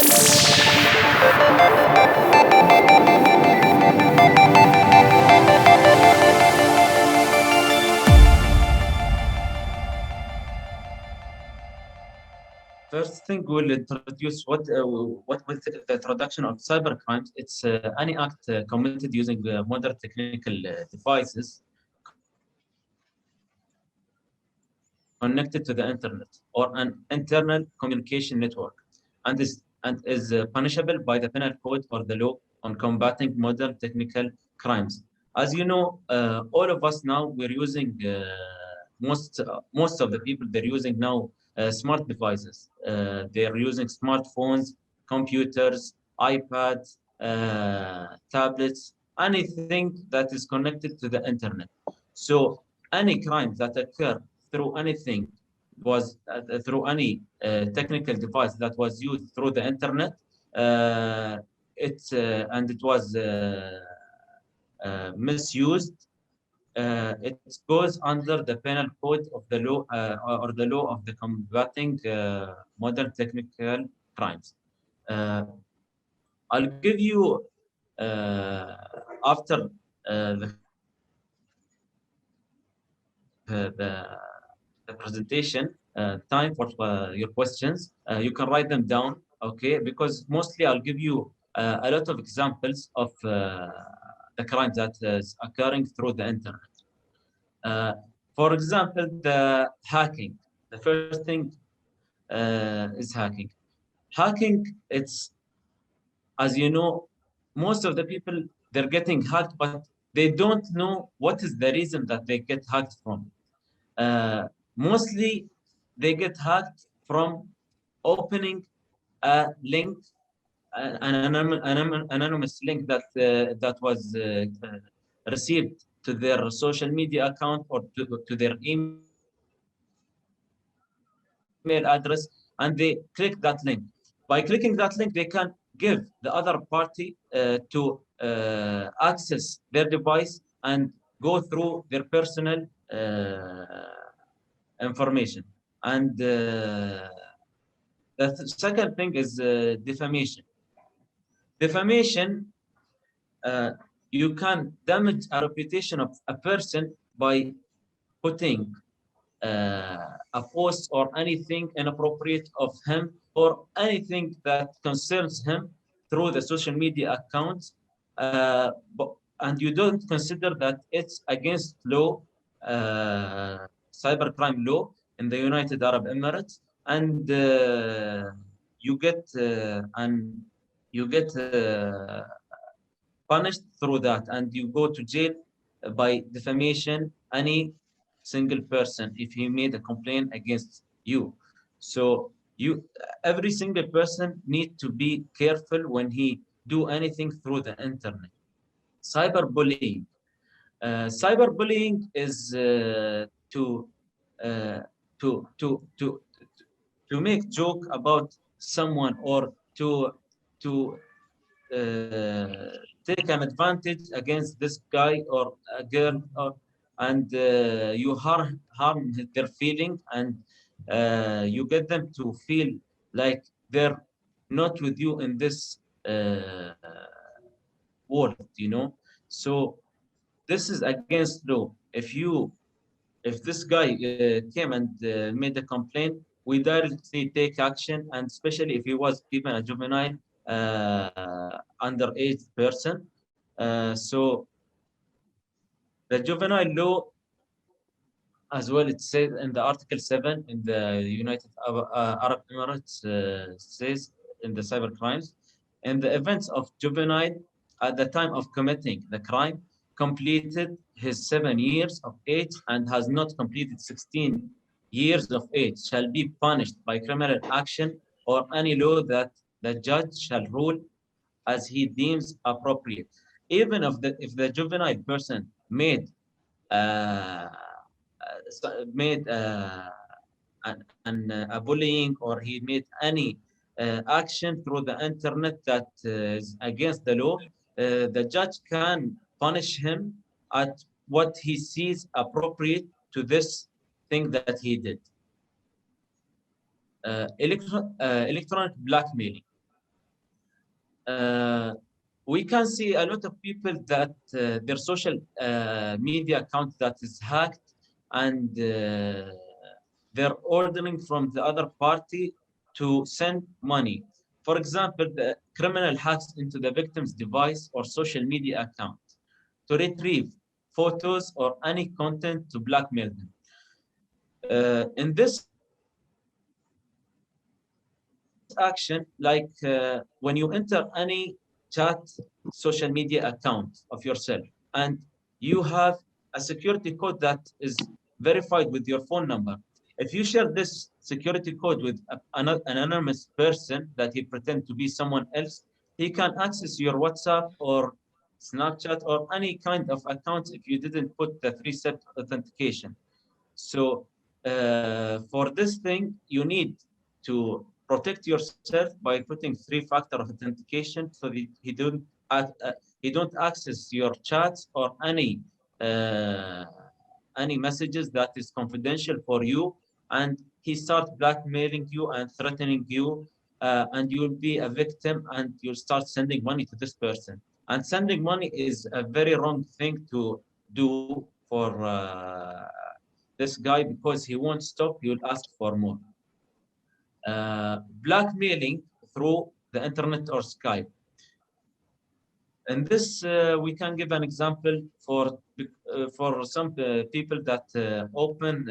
First thing, we'll introduce what with the introduction of cybercrimes. It's any act committed using modern technical devices connected to the internet or an internal communication network, and is punishable by the penal code or the law on combating modern technical crimes. As you know, all of us now we're using most of the people they're using now smart devices. They're using smartphones, computers, iPads, tablets, anything that is connected to the internet. So any crimes that occur through anything was through any technical device that was used through the internet, and it was misused. It goes under the penal code of the law or the law of the combating modern technical crimes. I'll give you after the presentation time for your questions. You can write them down, okay? Because mostly I'll give you a lot of examples of the crimes that is occurring through the internet. For example, the hacking. The first thing is hacking. Hacking, it's, as you know, most of the people, they're getting hacked, but they don't know what is the reason that they get hacked from. Mostly, they get hacked from opening a link, an anonymous link that was received to their social media account or to their email address, and they click that link. By clicking that link, they can give the other party to access their device and go through their personal information. And the second thing is defamation. Defamation, you can damage a reputation of a person by putting a post or anything inappropriate of him or anything that concerns him through the social media accounts, and you don't consider that it's against law, cybercrime law in the United Arab Emirates, and you get punished through that, and you go to jail by defamation any single person if he made a complaint against you. So every single person need to be careful when he do anything through the internet. Cyberbullying. Cyberbullying is to make joke about someone or to take an advantage against this guy or a girl, and you harm their feeling, and you get them to feel like they're not with you in this world, you know. So this is against law. If this guy came and made a complaint, we directly take action, and especially if he was even a juvenile underage person. So the juvenile law, as well, it says in the Article 7 in the United Arab Emirates, says in the cyber crimes, in the events of juvenile at the time of committing the crime, completed his 7 years of age and has not completed 16 years of age, shall be punished by criminal action or any law that the judge shall rule as he deems appropriate. Even if the juvenile person made a bullying, or he made any action through the internet that is against the law, the judge can punish him at what he sees appropriate to this thing that he did. Electronic blackmailing. we can see a lot of people that their social media account that is hacked, and they're ordering from the other party to send money. For example, the criminal hacks into the victim's device or social media account to retrieve photos or any content to blackmail them. In this action, like when you enter any chat social media account of yourself and you have a security code that is verified with your phone number, if you share this security code with an anonymous person that he pretends to be someone else, he can access your WhatsApp or Snapchat or any kind of account if you didn't put the 3-step authentication. So for this thing, you need to protect yourself by putting 3-factor authentication so that he don't access your chats or any messages that is confidential for you, and he starts blackmailing you and threatening you, and you'll be a victim and you'll start sending money to this person. And sending money is a very wrong thing to do for this guy, because he won't stop, he will ask for more. Blackmailing through the internet or Skype. In this, we can give an example for some people that open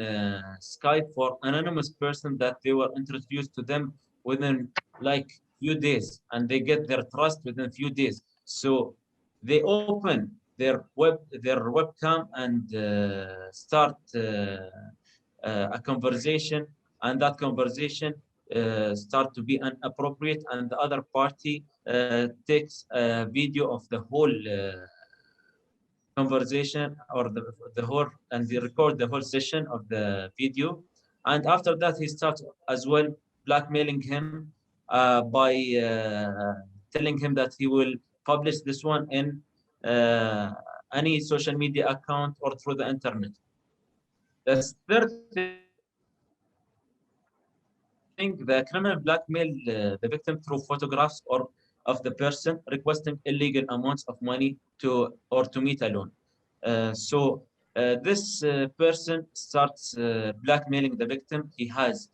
Skype for anonymous person that they were introduced to them within like few days, and they get their trust within few days. So they open their webcam and start a conversation, and that conversation start to be inappropriate, and the other party takes a video of the whole conversation or the whole, and they record the whole session of the video. And after that, he starts as well blackmailing him by telling him that he will publish this one in any social media account or through the internet. The third thing, the criminal blackmail the victim through photographs or of the person requesting illegal amounts of money to meet a loan. This person starts blackmailing the victim. He has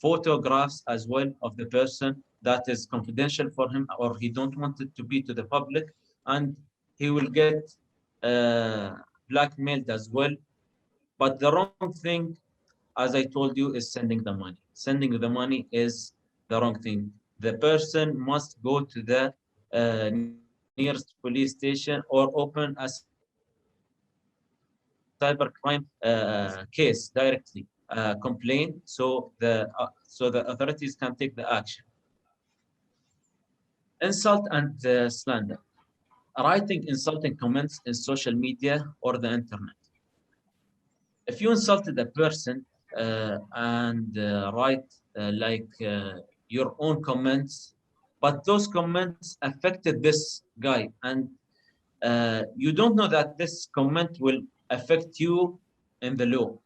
photographs as well of the person that is confidential for him, or he don't want it to be to the public, and he will get blackmailed as well. But the wrong thing, as I told you, is sending the money. Sending the money is the wrong thing. The person must go to the nearest police station or open a cybercrime case directly, complain, so the authorities can take the action. Insult and slander. Writing insulting comments in social media or the internet. If you insulted a person and write your own comments, but those comments affected this guy, and you don't know that this comment will affect you in the law.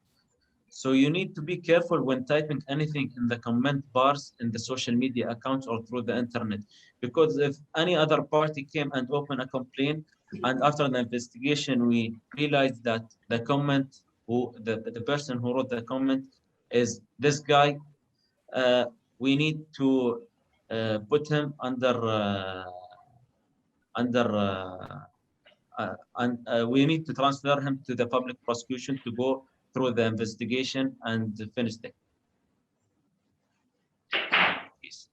So you need to be careful when typing anything in the comment bars in the social media accounts or through the internet, because if any other party came and opened a complaint, and after the investigation we realized that the comment, the person who wrote the comment is this guy, we need to put him we need to transfer him to the public prosecution to go through the investigation and finish the case.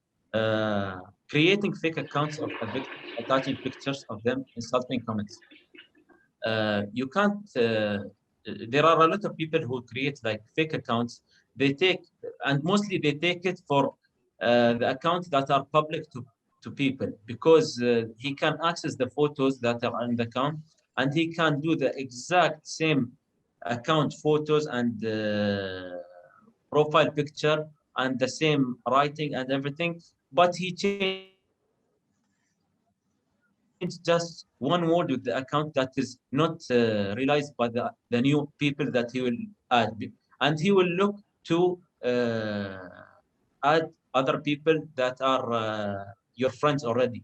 Creating fake accounts of a victim, attaching pictures of them, insulting comments. You can't. There are a lot of people who create like fake accounts. They take, and mostly they take it for the accounts that are public to people, because he can access the photos that are on the account, and he can do the exact same account photos and profile picture and the same writing and everything, but he changed just one word with the account that is not realized by the new people that he will add, and he will look to add other people that are your friends already.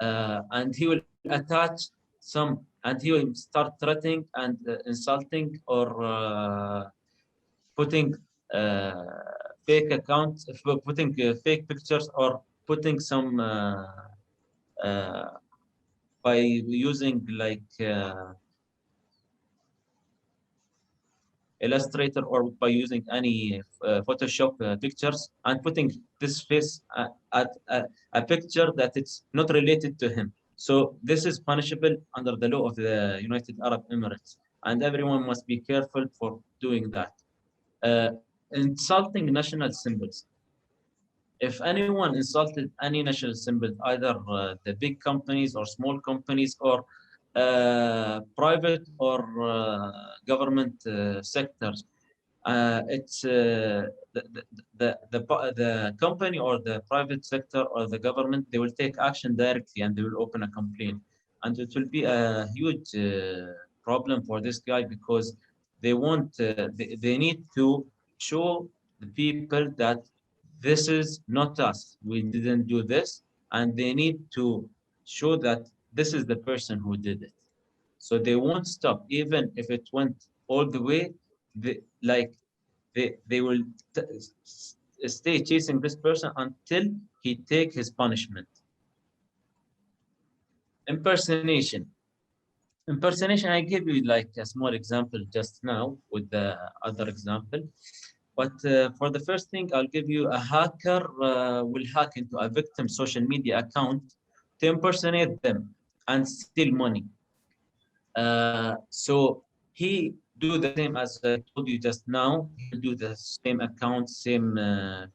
and he will attach some, and he will start threatening and insulting or putting fake accounts, putting fake pictures, or putting some by using like Illustrator, or by using any Photoshop pictures, and putting this face at a picture that it's not related to him. So this is punishable under the law of the United Arab Emirates, and everyone must be careful for doing that. Insulting national symbols. If anyone insulted any national symbol, either the big companies or small companies, or private or government sectors, it's the company or the private sector or the government, they will take action directly and they will open a complaint, and it will be a huge problem for this guy, because they want they need to show the people that this is not us, we didn't do this, and they need to show that this is the person who did it. So they won't stop, even if it went all the way. They will stay chasing this person until he take his punishment. Impersonation. Impersonation, I gave you like a small example just now with the other example. But for the first thing, I'll give you a hacker will hack into a victim's social media account to impersonate them and steal money. So he do the same as I told you just now. He'll do the same account, same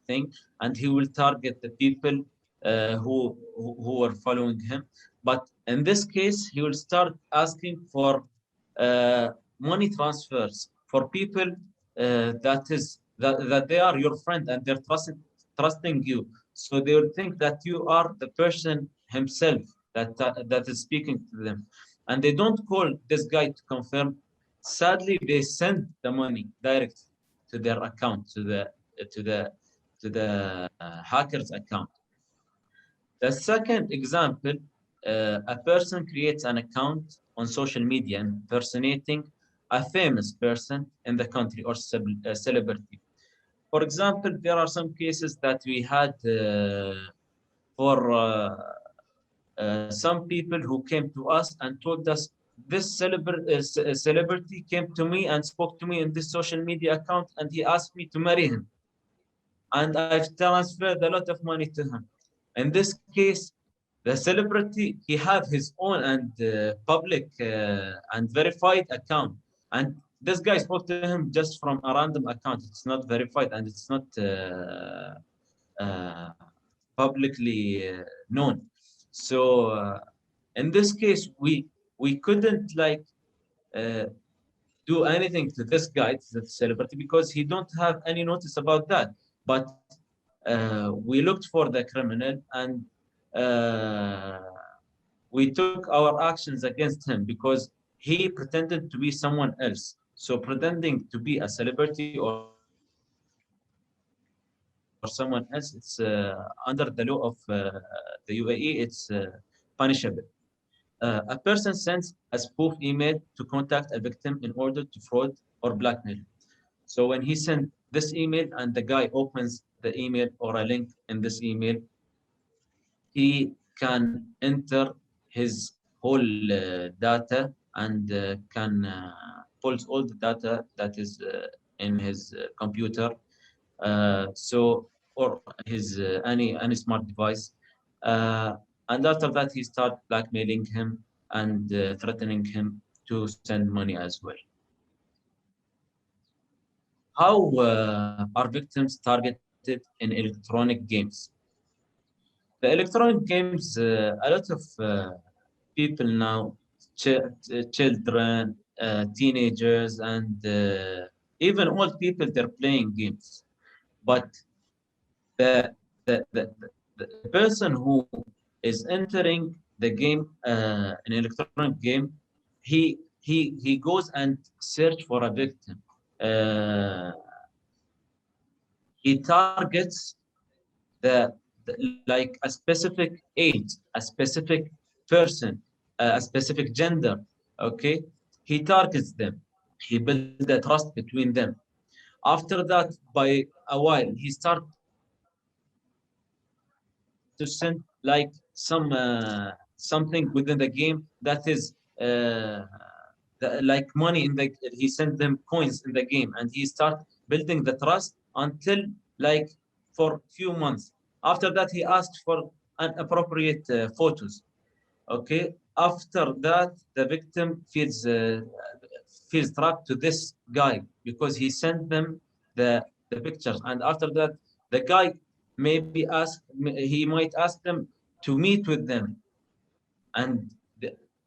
thing, and he will target the people who are following him. But in this case, he will start asking for money transfers for people that they are your friend and they're trusting you. So they will think that you are the person himself that is speaking to them, and they don't call this guy to confirm. Sadly, they send the money direct to their account, to the hacker's account. The second example, a person creates an account on social media impersonating a famous person in the country or celebrity. For example, there are some cases that we had for some people who came to us and told us, this celebrity came to me and spoke to me in this social media account, and he asked me to marry him. And I've transferred a lot of money to him. In this case, the celebrity, he have his own and public and verified account. And this guy spoke to him just from a random account. It's not verified and it's not publicly known. So in this case, we couldn't like do anything to this guy, to the celebrity, because he don't have any notice about that. But we looked for the criminal, and we took our actions against him because he pretended to be someone else. So pretending to be a celebrity or someone else, it's under the law of the UAE, it's punishable. A person sends a spoof email to contact a victim in order to fraud or blackmail. So when he sent this email and the guy opens the email or a link in this email, he can enter his whole data and can pull all the data that is in his computer, or his any smart device. And after that, he started blackmailing him and threatening him to send money as well. How are victims targeted in electronic games? The electronic games, a lot of people now, children, teenagers, and even old people, they're playing games. But the, the, the, the person who is entering the game, an electronic game, he goes and search for a victim. He targets the like a specific age, a specific person, a specific gender. Okay, he targets them. He builds a trust between them. After that, by a while, he starts to send like something within the game that is like money in the. He sent them coins in the game, and he start building the trust until like for few months. After that, he asked for inappropriate photos. Okay. After that, the victim feels trapped to this guy because he sent them the pictures, and after that, the guy he might ask them to meet with them, and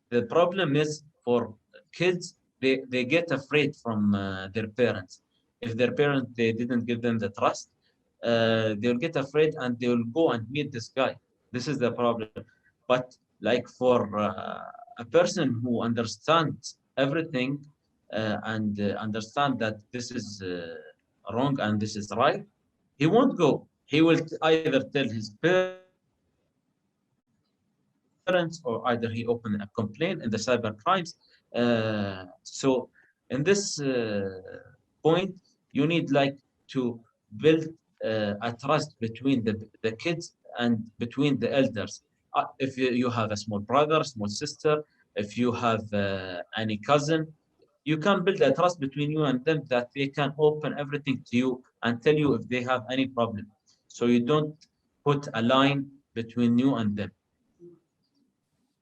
the problem is for kids, they get afraid from their parents. If their parents they didn't give them the trust, they'll get afraid and they'll go and meet this guy. This is the problem. But like for a person who understands everything and understand that this is wrong and this is right, he won't go. He will either tell his parents or either he open a complaint in the cyber crimes. So in this point, you need like to build a trust between the kids and between the elders. If you have a small brother, small sister, if you have any cousin, you can build a trust between you and them that they can open everything to you and tell you if they have any problem. So you don't put a line between you and them.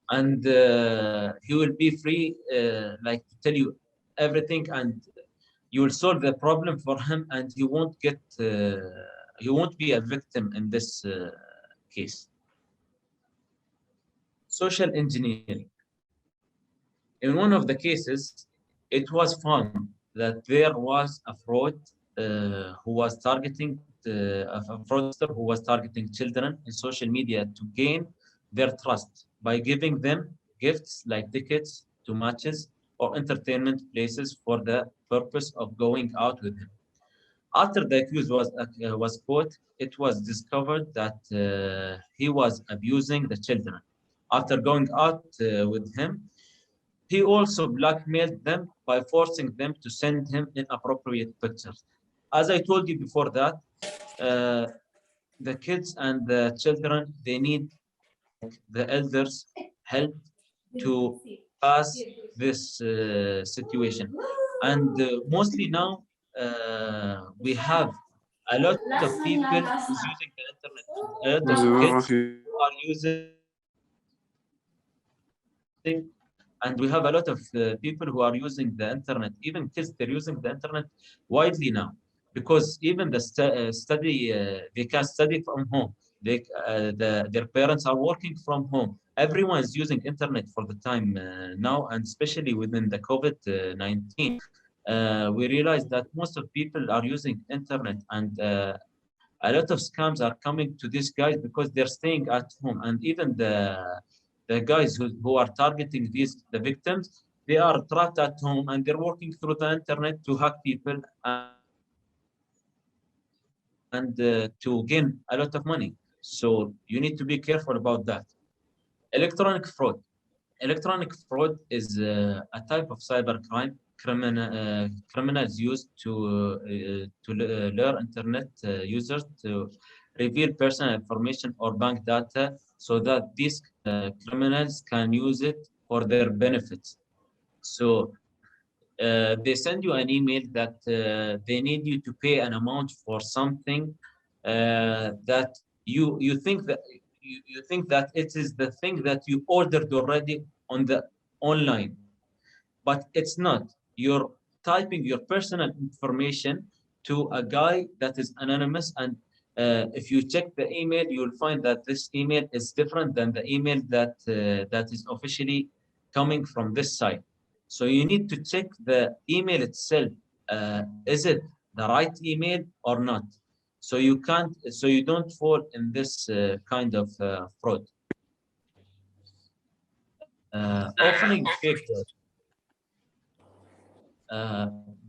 And he will be free, like to tell you everything, and you will solve the problem for him, and he won't be a victim in this case. Social engineering. In one of the cases, it was found that there was a fraud who was targeting a fraudster who was targeting children in social media to gain their trust by giving them gifts like tickets to matches or entertainment places for the purpose of going out with him. After the accused was caught, it was discovered that he was abusing the children. After going out with him, he also blackmailed them by forcing them to send him inappropriate pictures. As I told you before that, uh, the kids and the children, they need the elders' help to pass this situation. And mostly now, we have a lot of people who's using the internet, a lot of kids who are using, and we have a lot of people who are using the internet, even kids, they're using the internet widely now, because even the study, they can study from home. Their parents are working from home. Everyone is using internet for the time now, and especially within the COVID-19, we realize that most of people are using internet, and a lot of scams are coming to these guys because they're staying at home, and even the guys who are targeting the victims, they are trapped at home and they're working through the internet to hack people and to gain a lot of money. So you need to be careful about that. Electronic fraud. Electronic fraud is a type of cybercrime criminals use to lure internet users to reveal personal information or bank data so that these criminals can use it for their benefits. So they send you an email that they need you to pay an amount for something that you think that you think that it is the thing that you ordered already on the online, but it's not. You're typing your personal information to a guy that is anonymous, and if you check the email, you'll find that this email is different than the email that is officially coming from this site. So you need to check the email itself. Is it the right email or not? So you don't fall in this kind of fraud. Offering fake jobs.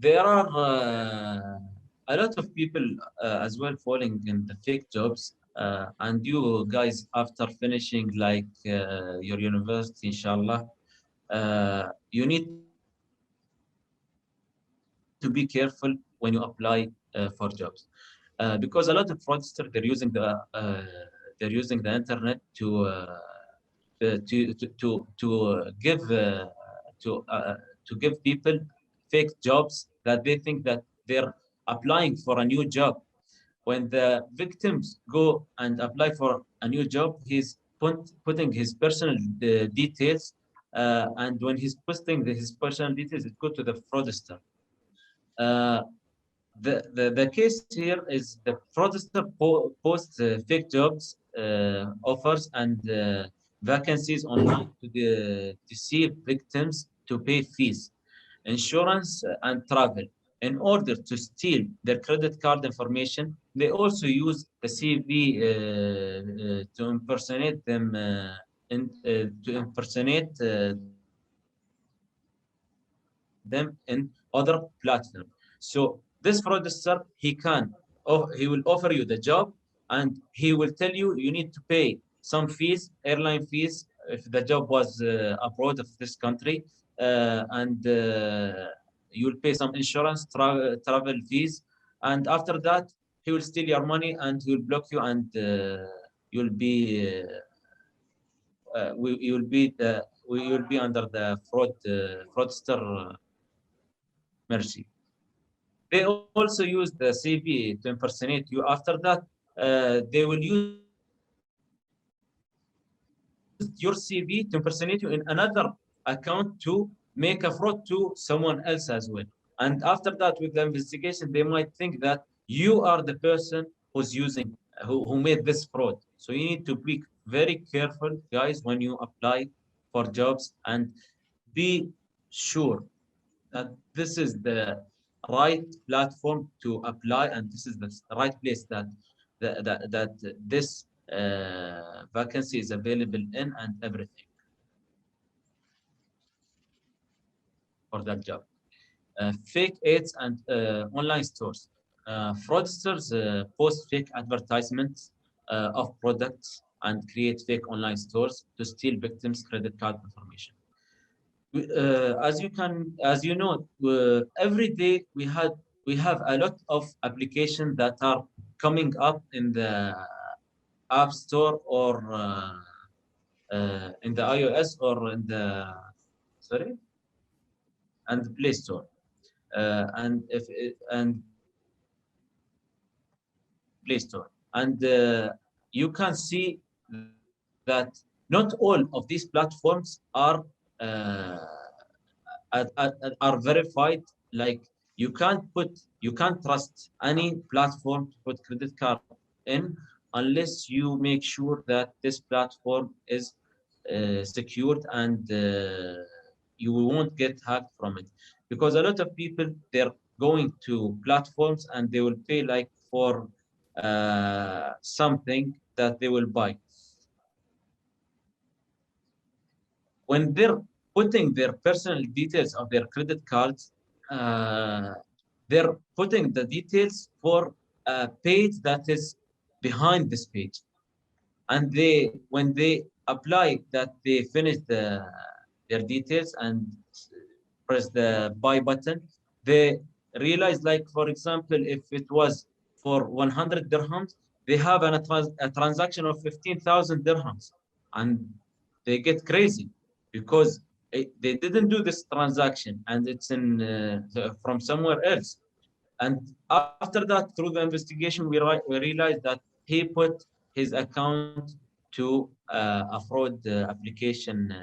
There are a lot of people as well falling in the fake jobs. And you guys, after finishing like your university, inshallah, you need to be careful when you apply for jobs, because a lot of fraudsters, they're using the internet to to uh, to give people fake jobs, that they think that they're applying for a new job. When the victims go and apply for a new job, he's putting his personal details, and when he's posting his personal details, it goes to the fraudster. Uh, the case here is the fraudster posts fake jobs offers and vacancies online to deceive victims to pay fees, insurance, and travel in order to steal their credit card information. They also use the CV to impersonate them, to impersonate them in other platforms. So this fraudster, he will offer you the job, and he will tell you you need to pay some fees, airline fees, if the job was abroad of this country, and you'll pay some insurance, travel fees, and after that he will steal your money and he will block you, and you'll be we will be under the fraudster mercy. They also use the CV to impersonate you. After that, they will use your CV to impersonate you in another account to make a fraud to someone else as well. And after that, with the investigation, they might think that you are the person who's using, who made this fraud. So you need to be very careful, guys, when you apply for jobs, and be sure that this is the right platform to apply, and this is the right place that this vacancy is available in, and everything for that job. Fake ads and online stores. Fraudsters post fake advertisements of products and create fake online stores to steal victims' credit card information. As you know, every day we have a lot of applications that are coming up in the App Store, or in the iOS, or in the sorry, and the Play Store, and Play Store, and you can see that not all of these platforms uh, are verified. Like, you can't trust any platform to put credit card in unless you make sure that this platform is secured, and you won't get hacked from it. Because a lot of people, they're going to platforms and they will pay like for something that they will buy. When they're putting their personal details of their credit cards, uh, they're putting the details for a page that is behind this page. And when they apply that, they finish their details and press the buy button, they realize, like, for example, if it was for 100 dirhams, they have a transaction of 15,000 dirhams, and they get crazy because they didn't do this transaction, and it's from somewhere else. And after that, through the investigation, we realized that he put his account to a fraud application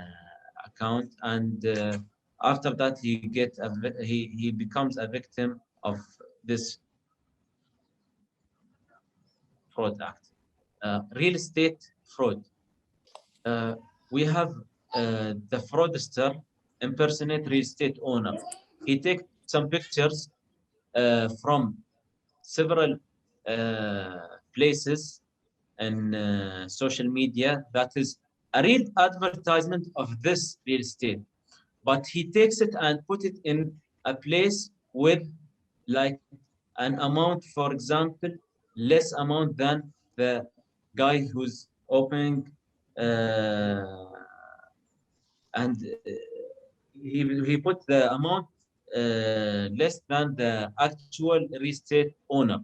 account, and after that, he becomes a victim of this fraud act. Real estate fraud. Uh, we have the fraudster impersonate real estate owner. He takes some pictures from several places and social media that is a real advertisement of this real estate, but he takes it and put it in a place with like an amount, for example, less amount than the guy who's opening and he put the amount less than the actual real estate owner.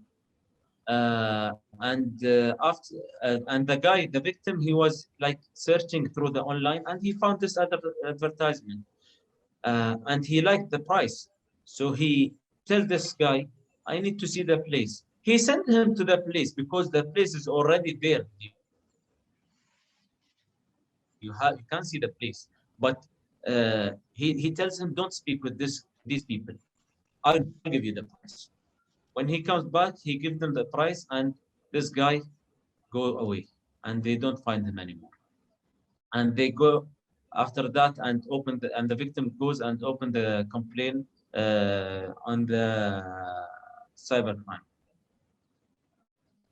And the guy, the victim, he was like searching through the online and he found this other advertisement, and he liked the price. So he tell this guy, I need to see the place. He sent him to the place because the place is already there. You can't see the place, but he tells him, don't speak with these people. I'll give you the price. When he comes back, he gives them the price, and this guy go away, and they don't find him anymore. And they go after that and and the victim goes and open the complaint on the cybercrime.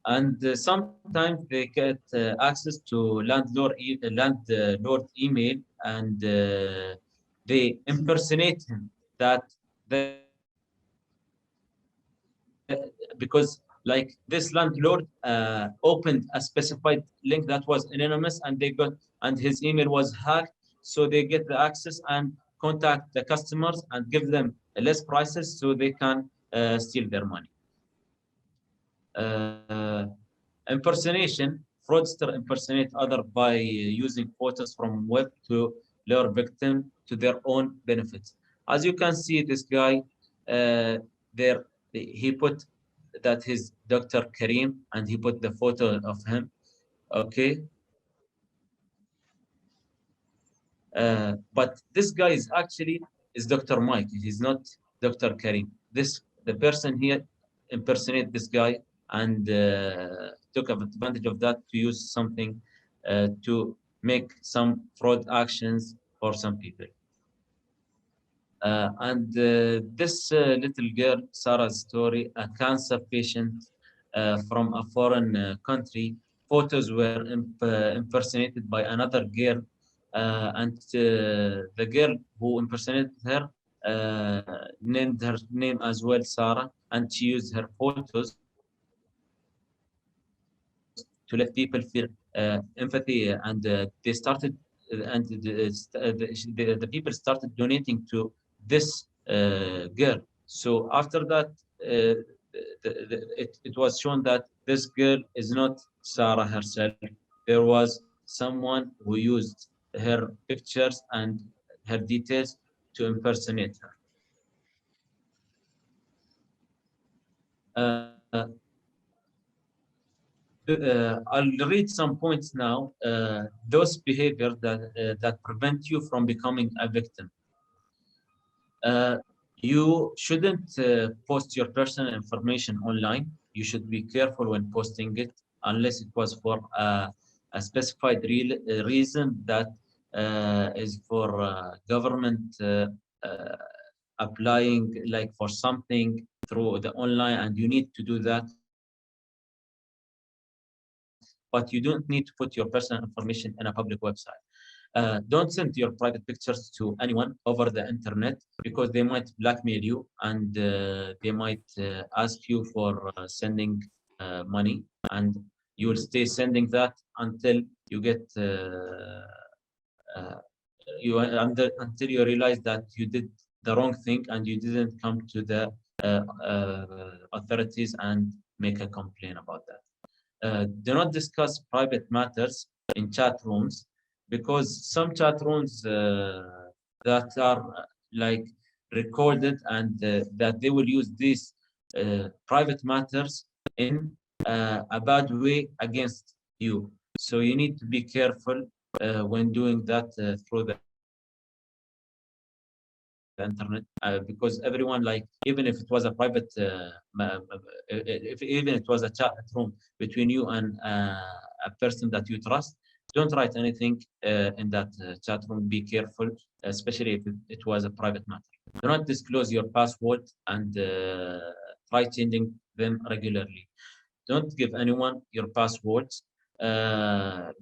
And sometimes they get access to landlord email, and they impersonate him that the because like this landlord opened a specified link that was anonymous, and they got, and his email was hacked, so they get the access and contact the customers and give them less prices so they can steal their money. Impersonation, fraudster impersonate other by using photos from web to lure victim to their own benefits. As you can see, this guy there, he put that he's Dr. Karim, and he put the photo of him. Okay. But this guy is Dr. Mike. He's not Dr. Karim. The person here impersonate this guy and took advantage of that to use something to make some fraud actions for some people. And this little girl, Sarah's story, a cancer patient from a foreign country, photos were impersonated by another girl, and the girl who impersonated her named her name as well, Sarah, and she used her photos to let people feel empathy, and they started, and the people started donating to this girl. So after that, it was shown that this girl is not Sarah herself. There was someone who used her pictures and her details to impersonate her. I'll read some points now. Those behaviors that prevent you from becoming a victim. You shouldn't post your personal information online. You should be careful when posting it, unless it was for a specified reason that is for government applying, like for something through the online, and you need to do that. But you don't need to put your personal information in a public website. Don't send your private pictures to anyone over the internet, because they might blackmail you, and they might ask you for sending money, and you will stay sending that until you get until you realize that you did the wrong thing and you didn't come to the authorities and make a complaint about that. Do not discuss private matters in chat rooms, because some chat rooms that are like recorded, and that they will use these private matters in a bad way against you. So you need to be careful when doing that through the internet, because everyone, like, even if it was a private even it was a chat room between you and a person that you trust, don't write anything in that chat room. Be careful, especially if it was a private matter. Do not disclose your password, and try changing them regularly. Don't give anyone your passwords, and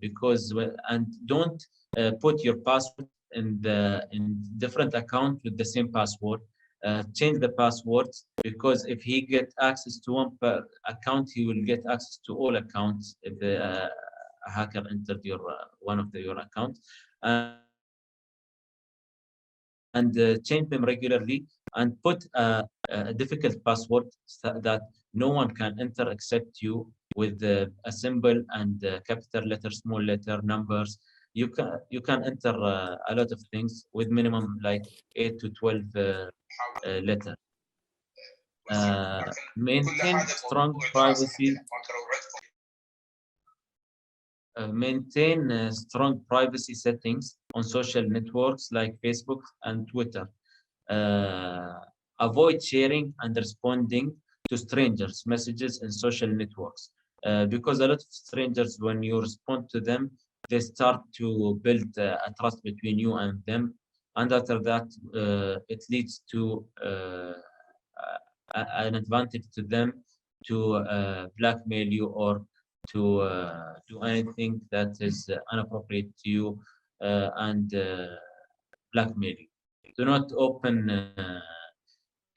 don't put your password in different account with the same password. change the passwords, because if he get access to one account, he will get access to all accounts if the a hacker entered your one of your accounts. And change them regularly, and put a difficult password that no one can enter except you, with a symbol and capital letter, small letter, numbers. You can enter a lot of things with minimum like 8 to 12 letters. Maintain strong privacy. Maintain strong privacy settings on social networks like Facebook and Twitter. Avoid sharing and responding to strangers' messages in social networks, because a lot of strangers, when you respond to them, they start to build a trust between you and them, and after that, it leads to an advantage to them to blackmail you, or to do anything that is inappropriate to you, and blackmail you. Do not open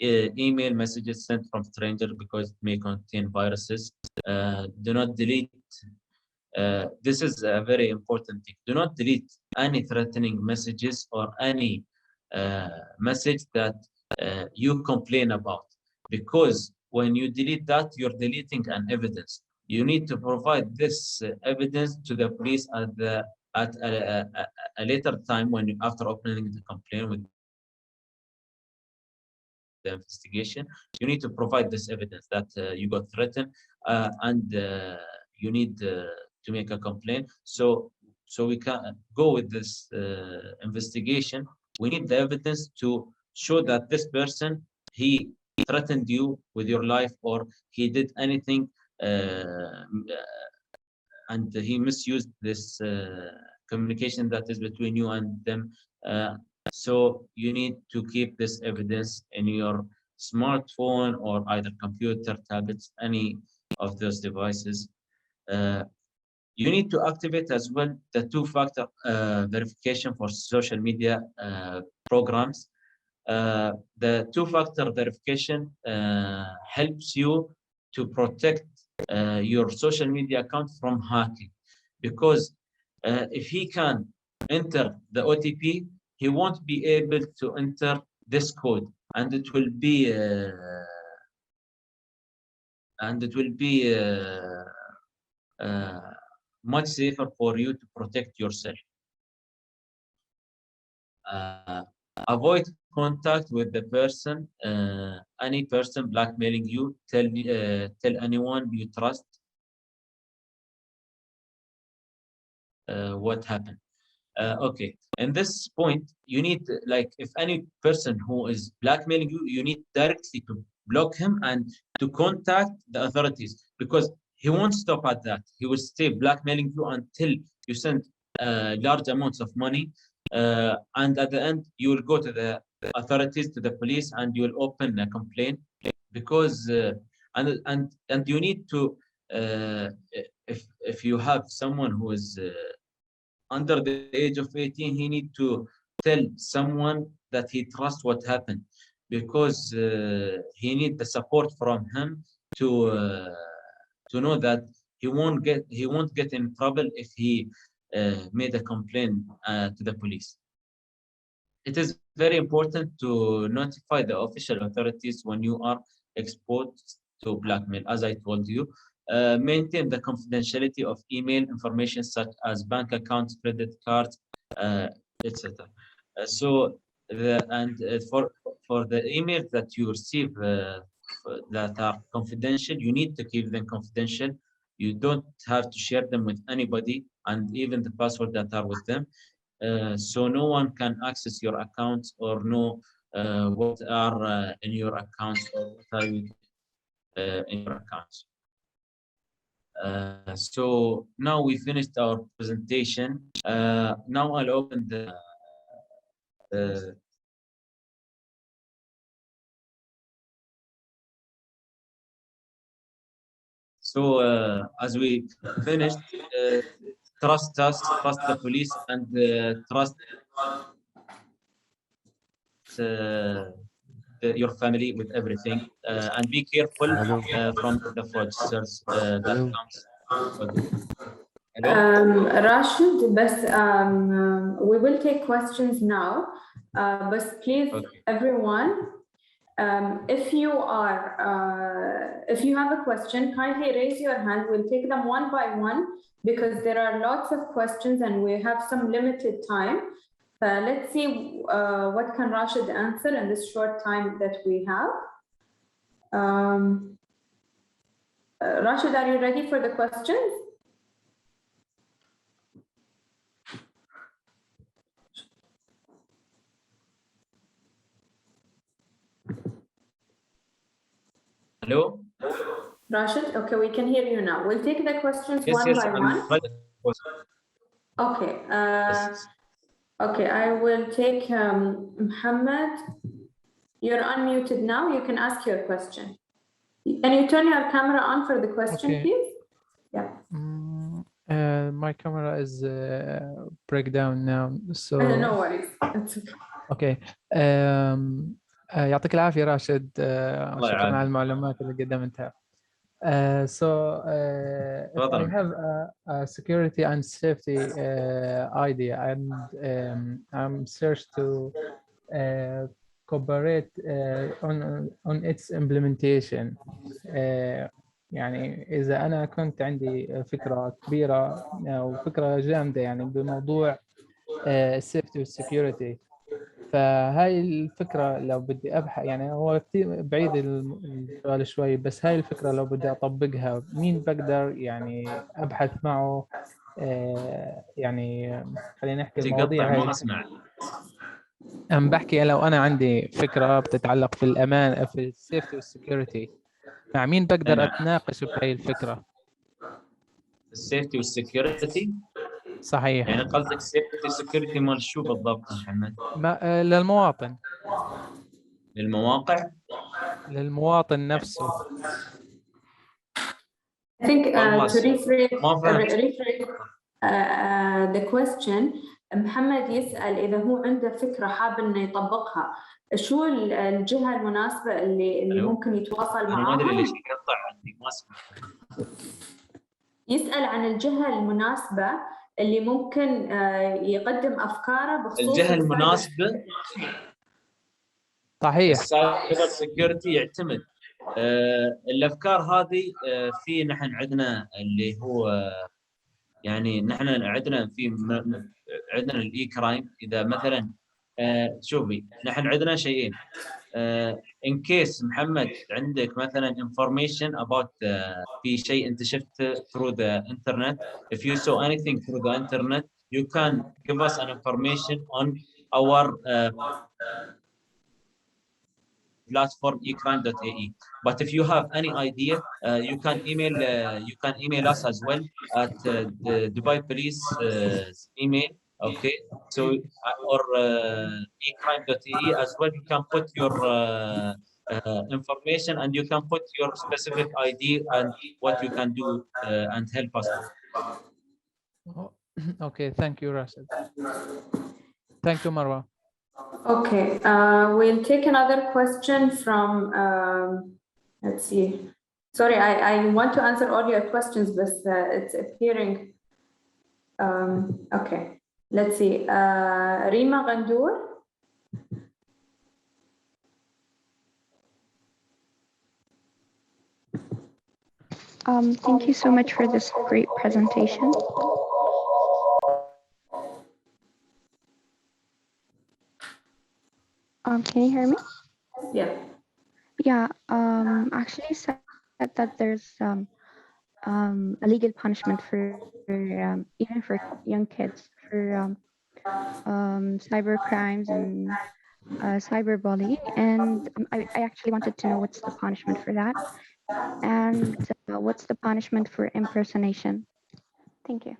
email messages sent from strangers, because it may contain viruses. Do not delete. This is a very important thing. Do not delete any threatening messages or any message that you complain about, because when you delete that, you're deleting an evidence. You need to provide this evidence to the police at a later time, when after opening the complaint with the investigation. You need to provide this evidence that you got threatened, and you need to make a complaint. So we can go with this investigation. We need the evidence to show that this person, he threatened you with your life, or he did anything, and he misused this communication that is between you and them. So you need to keep this evidence in your smartphone, or either computer, tablets, any of those devices. You need to activate as well the two-factor verification for social media programs. The two-factor verification helps you to protect your social media account from hacking, because if he can enter the OTP, he won't be able to enter this code, and it will be much safer for you to protect yourself. Avoid contact with the person, any person blackmailing you. Tell anyone you trust what happened. Okay, in this point, you need, like, if any person who is blackmailing you, you need directly to block him and to contact the authorities, because he won't stop at that. He will stay blackmailing you until you send large amounts of money, and at the end, you will go to the authorities, to the police, and you will open a complaint, because and you need to, if you have someone who is under the age of 18, he need to tell someone that he trusts what happened, because he need the support from him to know that he won't get in trouble if he made a complaint to the police. It is very important to notify the official authorities when you are exposed to blackmail. As I told you, maintain the confidentiality of email information such as bank accounts, credit cards, etc. For the emails that you receive that are confidential, you need to keep them confidential. You don't have to share them with anybody, and even the password that are with them. So no one can access your accounts or know what are in your accounts, or what are in your accounts. So now we finished our presentation. Now I'll open the as we finished, trust us, trust the police, and trust your family, with everything, and be careful from the fraudsters that comes. Hello? Rashid, but we will take questions now, but please, everyone, if you have a question, kindly raise your hand. We'll take them one by one because there are lots of questions and we have some limited time. Let's see what can Rashid answer in this short time that we have. Rashid, are you ready for the questions? Hello? Rashid, okay, we can hear you now. We'll take the questions one by one. Okay. Okay, I will take Muhammad. You're unmuted now. You can ask your question. Can you turn your camera on for the question, please? Yeah. My camera is breakdown now, so no worries. It's okay. يعطيك العافية راشد. شكرا على المعلومات اللي قدمتها. So if I have a security and safety idea and I'm searched to cooperate on its implementation, يعني إذا أنا كنت عندي فكرة كبيرة أو فكرة جامدة يعني بموضوع السيفتي والسكيورتي، فهاي الفكرة لو بدي أبحث، يعني هو كتير بعيد السؤال شوي، بس هاي الفكرة لو بدي أطبقها مين بقدر يعني أبحث معه؟ يعني خلينا نحكي المواضيع هاي. ما أسمع. أنا بحكي لو أنا عندي فكرة بتتعلق في الأمان في السيفتي والسكيورتي، مع مين بقدر أتناقش بهاي الفكرة؟ السيفتي والسكيورتي؟ صحيح. يعني قصدك السيفتي والسكيورتي مال شو بالضبط محمد؟ للمواطن. للمواقع؟ للمواطن نفسه. I think to rephrase the question, محمد يسأل إذا هو عنده فكرة حاب إنه يطبقها، شو الجهة المناسبة اللي ممكن يتواصل معها؟ ما أدري ليش يقطع عندي، ما أسمع. يسأل عن الجهة المناسبة اللي ممكن يقدم أفكاره بخصوص الجهة المناسبة. صحيح. السايبر سيكيورتي يعتمد الأفكار هذه في نحن عندنا اللي هو يعني نحن عندنا عندنا الإي كرايم. إذا مثلا شوفي نحن عندنا شيئين. in case محمد عندك مثلا information about في شيء أنت شفته through the internet, if you saw anything through the internet you can give us an information on our platform ecrime.ae. But if you have any idea, you can email us as well at the Dubai Police email. Okay, so or ecrime.ae as well. You can put your information and you can put your specific ID and what you can do and help us. Okay, thank you, Rashid. Thank you, Marwa. Okay, we'll take another question from, let's see. Sorry, I want to answer all your questions, but it's appearing. Okay, let's see. Rima Gandour. Thank you so much for this great presentation. Can you hear me? Yeah. Yeah. Actually said that there's a legal punishment for even for young kids for cyber crimes and cyberbullying, and I actually wanted to know what's the punishment for that, and what's the punishment for impersonation. Thank you.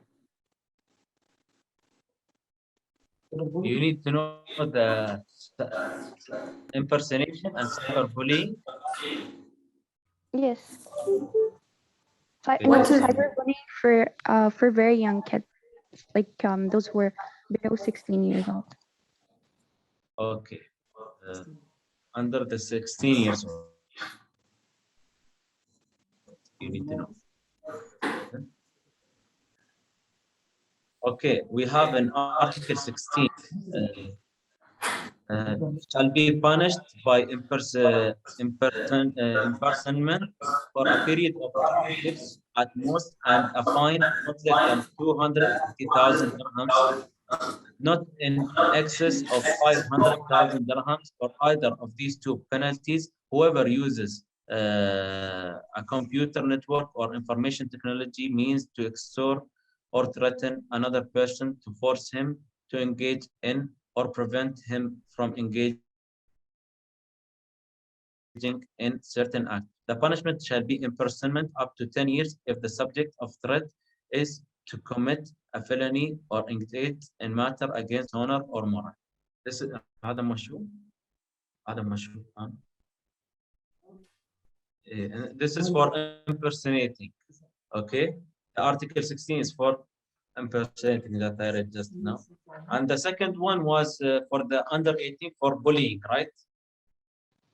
You need to know the impersonation and cyberbullying. Yes. What is cyberbullying for very young kids, like those who are below 16 years old? Okay. under the 16 years old. You need to know. Okay, we have an Article 16. Shall be punished by imprisonment for a period of 2 years at most, and a fine not less than 250,000 dirhams, not in excess of 500,000 dirhams, for either of these two penalties. Whoever uses a computer network or information technology means to extort or threaten another person to force him to engage in or prevent him from engaging in certain acts. The punishment shall be imprisonment up to 10 years if the subject of threat is to commit a felony or engage in matter against honor or moral. This is هذا مشروع. This is for impersonating. Okay. The Article 16 is for impersonating that I read just now. And the second one was for the under 18 for bullying, right?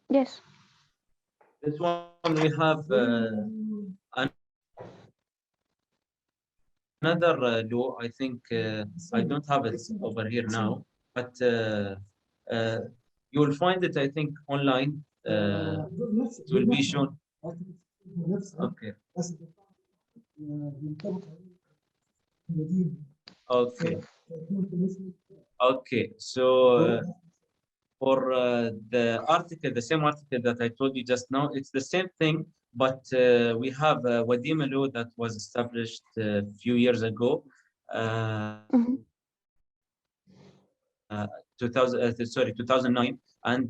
Yes. This one we have another law. I think I don't have it over here now, but you will find it, I think, online. It will be shown. Okay. Okay. Okay. So for the article, the same article that I told you just now, it's the same thing, but we have a Wadima law that was established a few years ago. 2009, and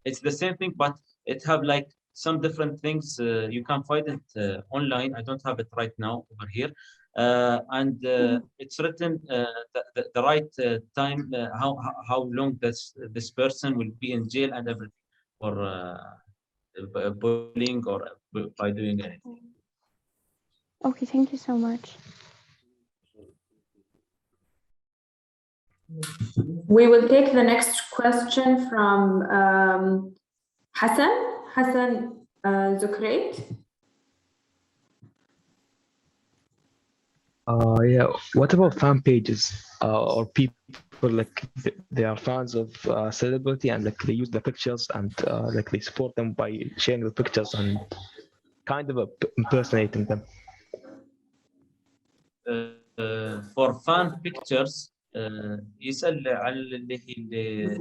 it's the same thing, but it have like some different things. You can find it online. I don't have it right now over here. And it's written the right time, how long this person will be in jail and everything for bullying or by doing anything. Okay, thank you so much. We will take the next question from Hassan Zukrate. Yeah, what about fan pages or people like they are fans of celebrity and like they use the pictures and like they support them by sharing the pictures and kind of impersonating them? For fan pictures يسأل عن اللي هي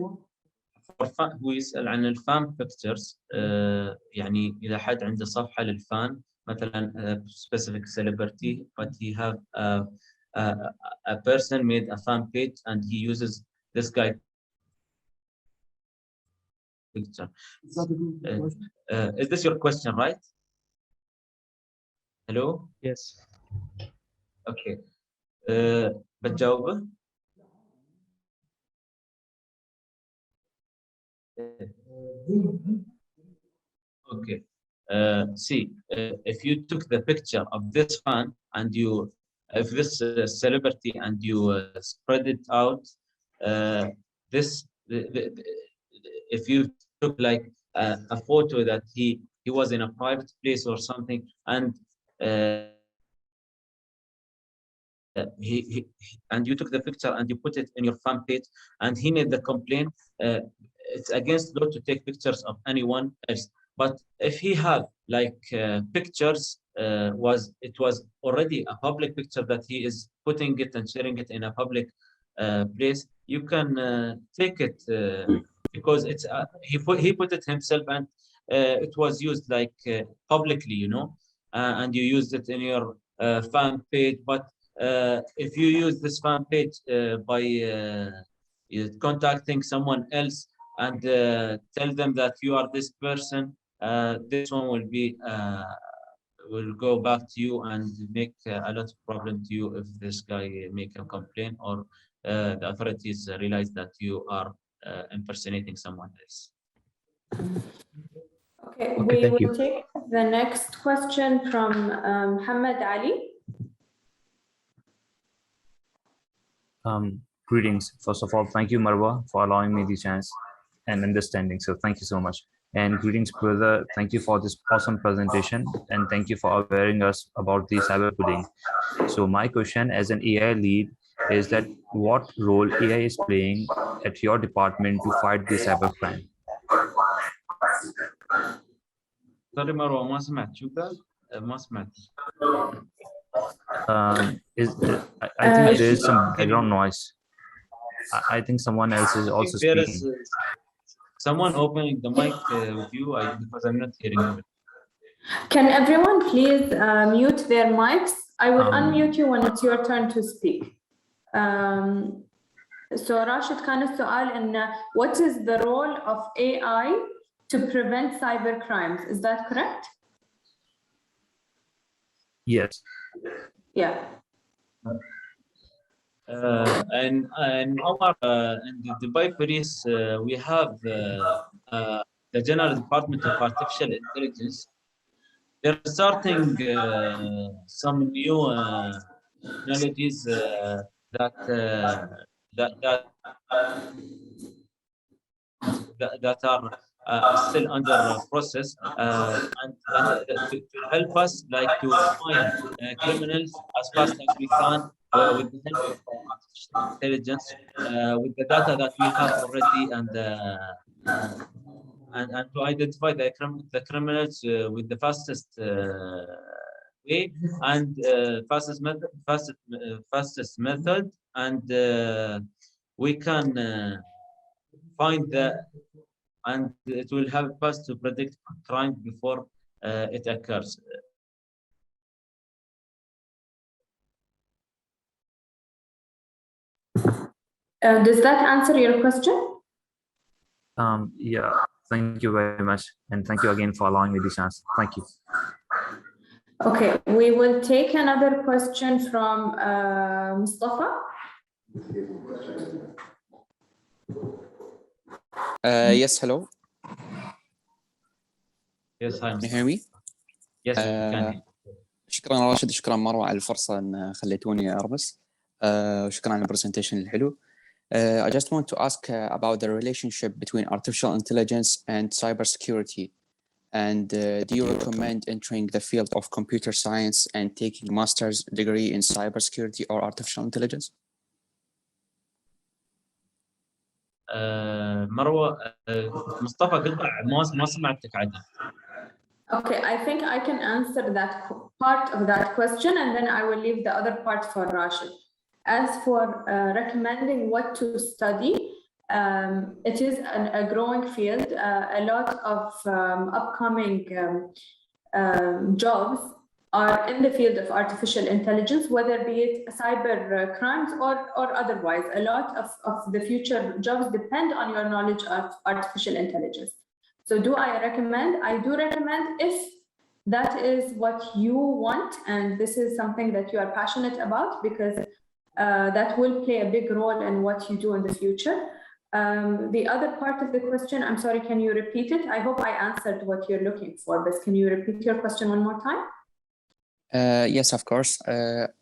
هو يسأل عن الفان بيكتشرز. يعني إذا حد عنده صفحة للفان مثلا specific celebrity, but he have a person made a fan page and he uses this guy picture. Is this your question, right? Hello? Yes. Okay. بتجاوبه؟ Okay. See, if you took the picture of this fan and you, if this celebrity and you spread it out, if you took like a photo that he was in a private place or something, and and you took the picture and you put it in your fan page, and he made the complaint. It's against law to take pictures of anyone else. But if he had like pictures, it was already a public picture that he is putting it and sharing it in a public place, you can take it because it's he put it himself, and it was used like publicly, you know, and you used it in your fan page. But if you use this fan page by contacting someone else and tell them that you are this person, this one will be will go back to you and make a lot of problem to you if this guy make a complaint or the authorities realize that you are impersonating someone else. Okay, we will take the next question from Muhammad Ali. Greetings. First of all, thank you, Marwa, for allowing me the chance. and understanding. So thank you so much. And greetings, brother. Thank you for this awesome presentation, and thank you for awareing us about the cyberbullying. So my question as an AI lead is that what role AI is playing at your department to fight the cybercrime? Sorry مروة ما سمعت شو قال؟ ما سمعت. I think there is some background noise. I think someone else is also There speaking. is someone opening the mic with you because I'm not hearing you. Can everyone please mute their mics? I will unmute you when it's your turn to speak. So Rashid, كان السؤال إن what is the role of AI to prevent cyber crimes? Is that correct? Yes. Yeah. And our in the Dubai police, we have the General Department of Artificial Intelligence. They're starting some new technologies that are still under process and to help us like to find criminals as fast as we can with the help of artificial intelligence with the data that we have already and to identify the criminals with the fastest way and fastest method and we can find and it will help us to predict crime before it occurs. Does that answer your question? Yeah, thank you very much. And thank you again for allowing me this chance. Thank you. Okay, we will take another question from Mustafa. Yes, hello. Yes, hi. Can you hear me? Yes, we can. شكرا راشد، شكرا مروة على الفرصة ان خليتوني اربس. شكرا على البرزنتيشن الحلو. I just want to ask about the relationship between artificial intelligence and cybersecurity. And do you recommend entering the field of computer science and taking master's degree in cybersecurity or artificial intelligence? مروة مصطفى قطع ما سمعتك عدل. Okay, I think I can answer that part of that question and then I will leave the other part for Rashid. As for recommending what to study, it is a growing field. A lot of upcoming jobs are in the field of artificial intelligence, whether be it cyber crimes or otherwise. A lot of the future jobs depend on your knowledge of artificial intelligence. So do I recommend? I do recommend if that is what you want and this is something that you are passionate about because that will play a big role in what you do in the future. The other part of the question, I'm sorry, can you repeat it? I hope I answered what you're looking for, but can you repeat your question one more time? Yes, of course.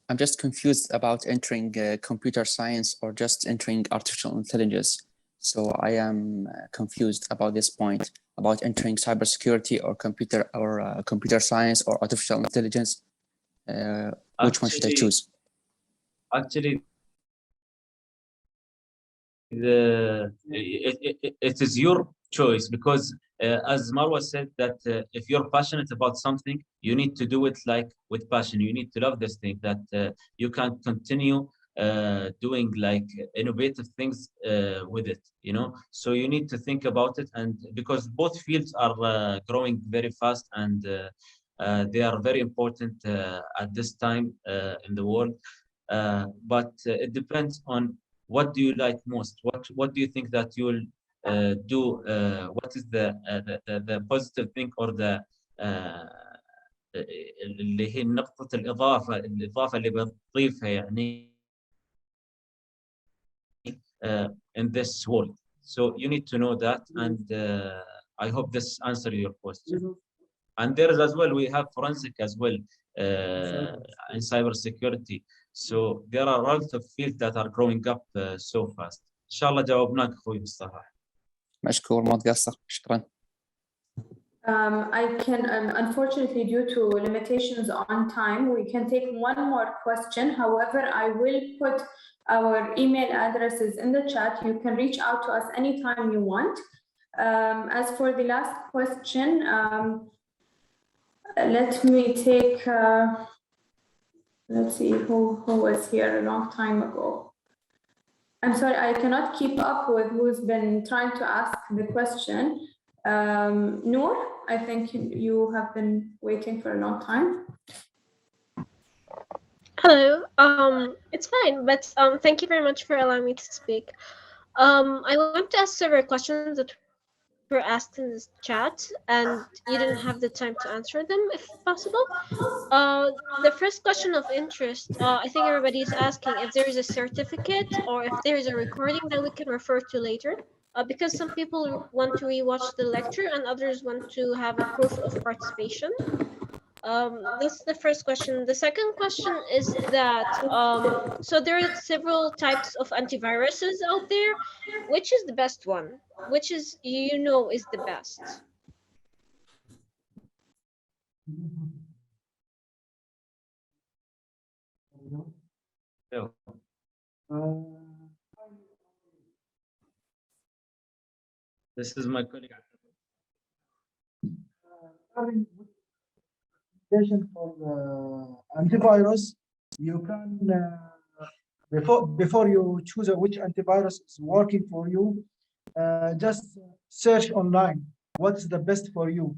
I'm just confused about entering computer science or just entering artificial intelligence. So I am confused about this point, about entering cybersecurity or computer science or artificial intelligence. Which one should I choose? Actually, it is your choice because as Marwa said that if you're passionate about something, you need to do it like with passion. You need to love this thing that you can continue doing like innovative things with it, you know. So you need to think about it, and because both fields are growing very fast and they are very important at this time in the world. But it depends on what do you like most. What do you think that you will do? What is the positive thing or the اللي هي نقطة الإضافة اللي بتضيفها يعني in this world. So you need to know that, and I hope this answers your question. And there is as well, we have forensic as well in cybersecurity. So there are a lot of fields that are growing up so fast. إن شاء الله جاوبناك أخوي مصطفى. مشكور ما تقصر شكرا. I can, unfortunately, due to limitations on time, we can take one more question. However, I will put our email addresses in the chat. You can reach out to us anytime you want. As for the last question, let me take, let's see who was here a long time ago. I'm sorry, I cannot keep up with who's been trying to ask the question. Noor, I think you have been waiting for a long time. Hello, it's fine, but thank you very much for allowing me to speak. I want to ask several questions that were asked in this chat, and you didn't have the time to answer them, if possible. The first question of interest, I think everybody is asking if there is a certificate or if there is a recording that we can refer to later. Because some people want to rewatch the lecture and others want to have a proof of participation. That's the first question. The second question is that, so there are several types of antiviruses out there. Which is the best one? Which is, you know, is the best? This is my colleague. For antivirus, you can before you choose which antivirus is working for you, just search online what's the best for you.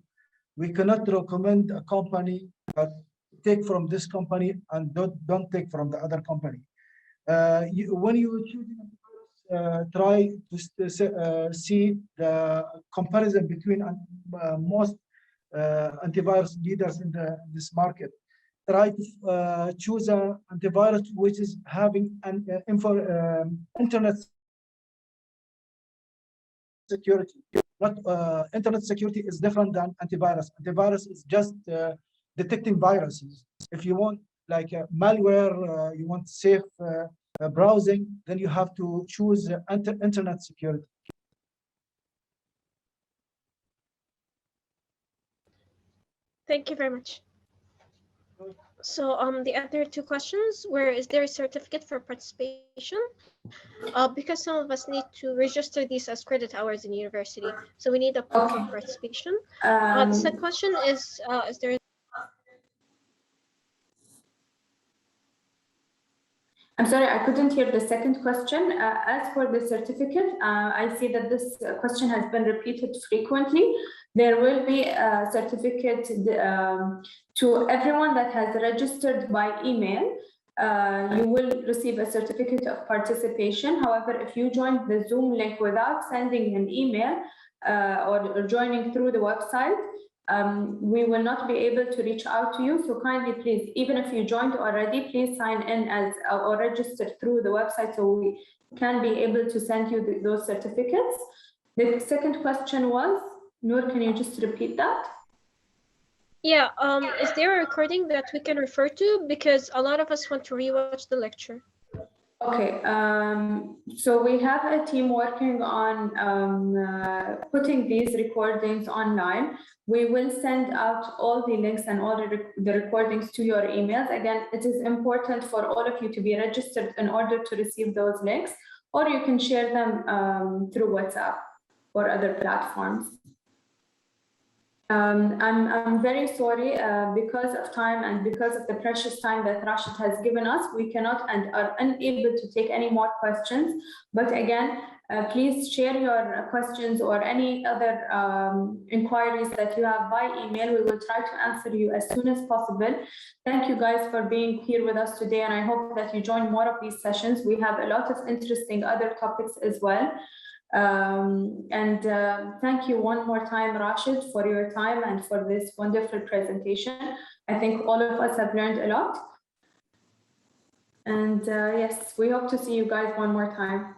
We cannot recommend a company that take from this company and don't take from the other company. When you choose antivirus, try to see the comparison between most antivirus leaders in this market. Try to choose an antivirus which is having an internet security. Not internet security is different than antivirus. Antivirus is just detecting viruses. If you want like malware, you want safe browsing, then you have to choose internet security. Thank you very much. So the other two questions were, is there a certificate for participation? Because some of us need to register these as credit hours in university, so we need a proof of participation. The second question is there? I'm sorry, I couldn't hear the second question. As for the certificate, I see that this question has been repeated frequently. There will be a certificate to everyone that has registered by email. You will receive a certificate of participation. However, if you joined the Zoom link without sending an email or joining through the website, we will not be able to reach out to you. So kindly, please, even if you joined already, please sign in as or register through the website so we can be able to send you those certificates. The second question was, Noor, can you just repeat that? Yeah, is there a recording that we can refer to? Because a lot of us want to rewatch the lecture. Okay, so we have a team working on putting these recordings online. We will send out all the links and all the recordings to your emails. Again, it is important for all of you to be registered in order to receive those links, or you can share them through WhatsApp or other platforms. I'm very sorry because of time and because of the precious time that Rashid has given us, we cannot and are unable to take any more questions. But again, please share your questions or any other inquiries that you have by email. We will try to answer you as soon as possible. Thank you guys for being here with us today, and I hope that you join more of these sessions. We have a lot of interesting other topics as well. Thank you one more time, Rashid, for your time and for this wonderful presentation. I think all of us have learned a lot. And yes, we hope to see you guys one more time.